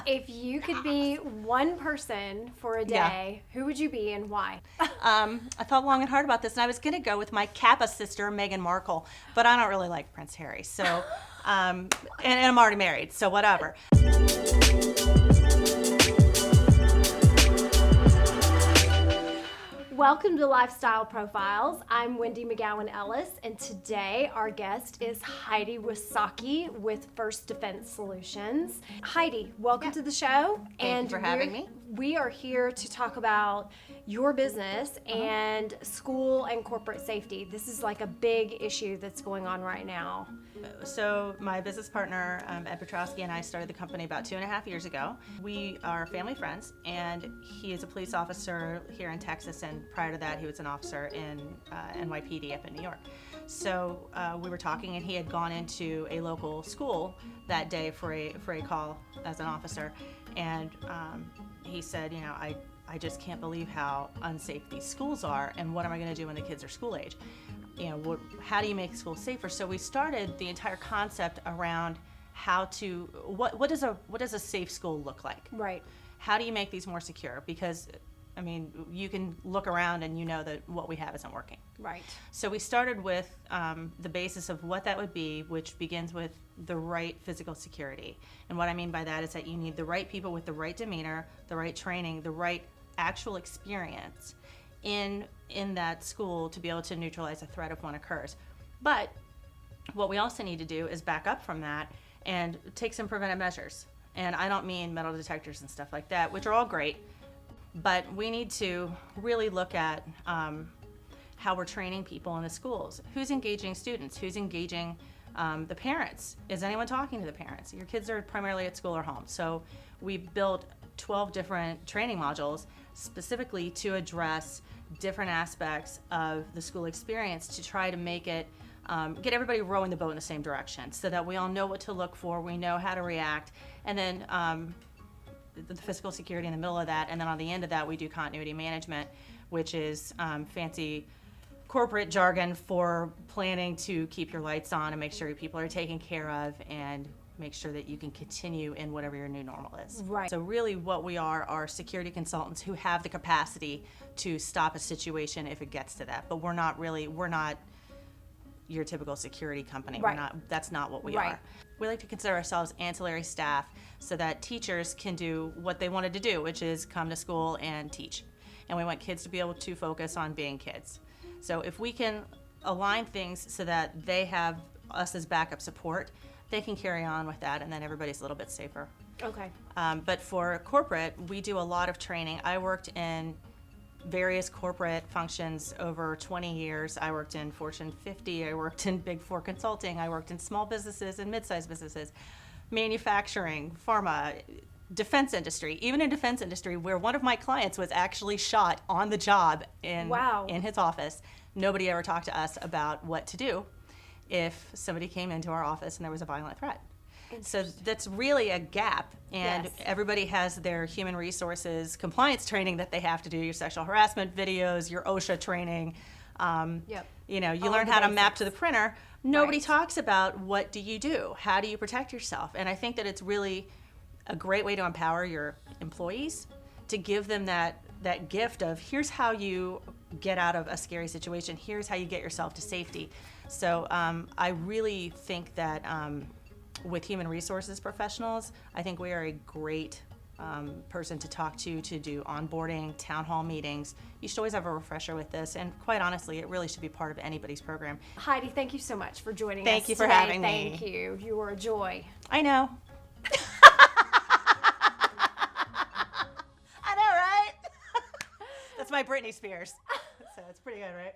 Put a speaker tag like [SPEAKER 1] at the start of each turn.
[SPEAKER 1] If you could be one person for a day, who would you be and why?
[SPEAKER 2] I thought long and hard about this, and I was going to go with my Kappa sister, Meghan Markle, but I don't really like Prince Harry. So, and I'm already married, so whatever.
[SPEAKER 1] Welcome to Lifestyle Profiles. I'm Wendy McGowan Ellis, and today our guest is Heidi Wysocki with First Defense Solutions. Heidi, welcome to the show.
[SPEAKER 2] Thank you for having me.
[SPEAKER 1] We are here to talk about your business and school and corporate safety. This is like a big issue that's going on right now.
[SPEAKER 2] So my business partner, Ed Petrowski, and I started the company about 2.5 years ago. We are family friends, and he is a police officer here in Texas, and prior to that, he was an officer in NYPD up in New York. So we were talking, and he had gone into a local school that day for a call as an officer, and he said, I just can't believe how unsafe these schools are, and what am I going to do when the kids are school age? How do you make schools safer? So we started the entire concept around what does a safe school look like?
[SPEAKER 1] Right.
[SPEAKER 2] How do you make these more secure? Because, you can look around and you know that what we have isn't working.
[SPEAKER 1] Right.
[SPEAKER 2] So we started with the basis of what that would be, which begins with the right physical security. And what I mean by that is that you need the right people with the right demeanor, the right training, the right actual experience in that school to be able to neutralize a threat if one occurs. But what we also need to do is back up from that and take some preventive measures. And I don't mean metal detectors and stuff like that, which are all great, but we need to really look at how we're training people in the schools. Who's engaging students? Who's engaging the parents? Is anyone talking to the parents? Your kids are primarily at school or home. So we built 12 different training modules specifically to address different aspects of the school experience to try to make it, get everybody rowing the boat in the same direction so that we all know what to look for, we know how to react, and then the physical security in the middle of that, and then on the end of that we do continuity management, which is fancy corporate jargon for planning to keep your lights on and make sure people are taken care of and make sure that you can continue in whatever your new normal is.
[SPEAKER 1] Right.
[SPEAKER 2] So really what we are security consultants who have the capacity to stop a situation if it gets to that. But we're not your typical security company.
[SPEAKER 1] Right.
[SPEAKER 2] That's not what we
[SPEAKER 1] Right.
[SPEAKER 2] are. We like to consider ourselves ancillary staff so that teachers can do what they wanted to do, which is come to school and teach. And we want kids to be able to focus on being kids. So if we can align things so that they have us as backup support, they can carry on with that, and then everybody's a little bit safer.
[SPEAKER 1] Okay.
[SPEAKER 2] But for corporate, we do a lot of training. I worked in various corporate functions over 20 years. I worked in Fortune 50, I worked in Big Four consulting, I worked in small businesses and mid-sized businesses, manufacturing, pharma, defense industry, even in defense industry where one of my clients was actually shot on the job in his office. Nobody ever talked to us about what to do if somebody came into our office and there was a violent threat. So that's really a gap, and everybody has their human resources compliance training that they have to do, your sexual harassment videos, your OSHA training. You learn how to map to the printer. Nobody talks about what do you do? How do you protect yourself? And I think that it's really a great way to empower your employees, to give them that gift of here's how you get out of a scary situation, here's how you get yourself to safety. So I really think that with human resources professionals, I think we are a great person to talk to do onboarding, town hall meetings. You should always have a refresher with this, and quite honestly, it really should be part of anybody's program.
[SPEAKER 1] Heidi, thank you so much for joining us.
[SPEAKER 2] Thank you for
[SPEAKER 1] today.
[SPEAKER 2] having me.
[SPEAKER 1] Thank you. You were a joy.
[SPEAKER 2] I know. I know, right? That's my Britney Spears. So it's pretty good, right?